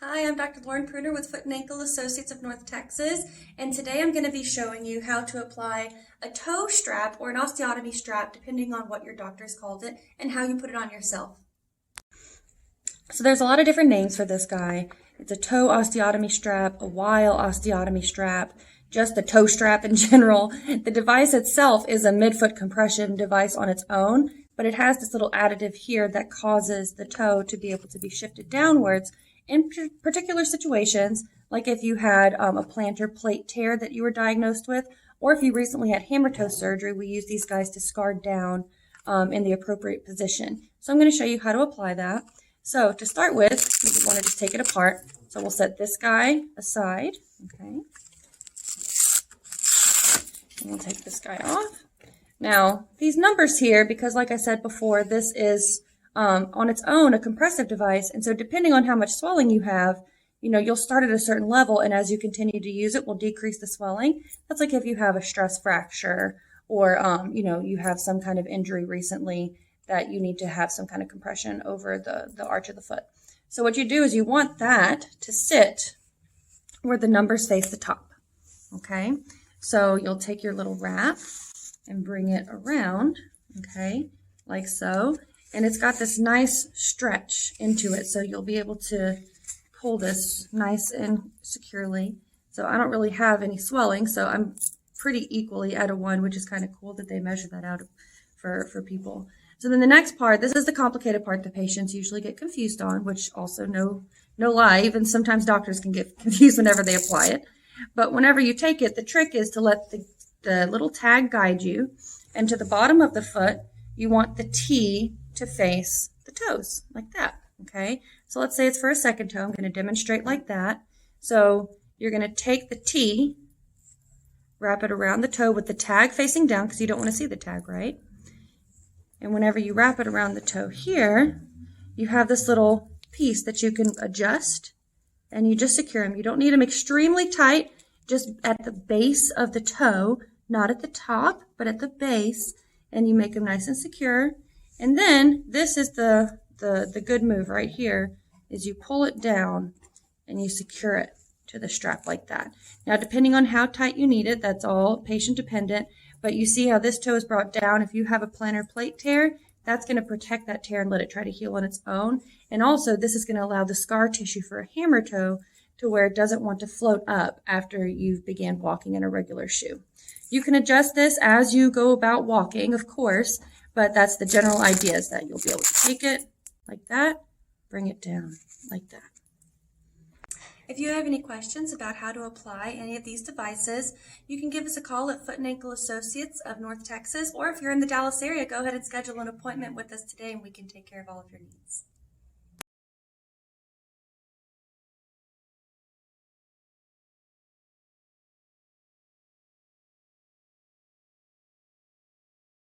Hi, I'm Dr. Lauren Pruner with Foot and Ankle Associates of North Texas, and today I'm going to be showing you how to apply a toe strap or an osteotomy strap, depending on what your doctor's called it, and how you put it on yourself. So there's a lot of different names for this guy. It's a toe osteotomy strap, a while osteotomy strap, just the toe strap in general. The device itself is a midfoot compression device on its own, but it has this little additive here that causes the toe to be able to be shifted downwards in particular situations, like if you had a plantar plate tear that you were diagnosed with, or if you recently had hammer toe surgery, we use these guys to scar down in the appropriate position. So I'm going to show you how to apply that. So to start with, we want to just take it apart. So we'll set this guy aside, okay? And we'll take this guy off. Now, these numbers here, because like I said before, this is on its own a compressive device, and so depending on how much swelling you have, you'll start at a certain level, and as you continue to use it, will decrease the swelling. That's like if you have a stress fracture or, you have some kind of injury recently that you need to have some kind of compression over the arch of the foot. So what you do is you want that to sit where the numbers face the top, okay? So you'll take your little wrap and bring it around, okay, like so. And it's got this nice stretch into it, so you'll be able to pull this nice and securely. So I don't really have any swelling, so I'm pretty equally at a 1, which is kind of cool that they measure that out for people. So then the next part, this is the complicated part that patients usually get confused on, which also no lie, even sometimes doctors can get confused whenever they apply it. But whenever you take it, the trick is to let the little tag guide you, and to the bottom of the foot, you want the T to face the toes, like that, okay? So let's say it's for a second toe. I'm going to demonstrate like that. So you're going to take the T, wrap it around the toe with the tag facing down, because you don't want to see the tag, right? And whenever you wrap it around the toe here, you have this little piece that you can adjust, and you just secure them. You don't need them extremely tight, just at the base of the toe, not at the top, but at the base, and you make them nice and secure. And then this is the good move right here, is you pull it down and you secure it to the strap like that. Now, depending on how tight you need it, that's all patient dependent, but you see how this toe is brought down. If you have a plantar plate tear, that's going to protect that tear and let it try to heal on its own. And also, this is going to allow the scar tissue for a hammer toe to where it doesn't want to float up after you've began walking in a regular shoe. You can adjust this as you go about walking, of course, but that's the general idea, is that you'll be able to take it like that, bring it down like that. If you have any questions about how to apply any of these devices, you can give us a call at Foot and Ankle Associates of North Texas, or if you're in the Dallas area, go ahead and schedule an appointment with us today and we can take care of all of your needs.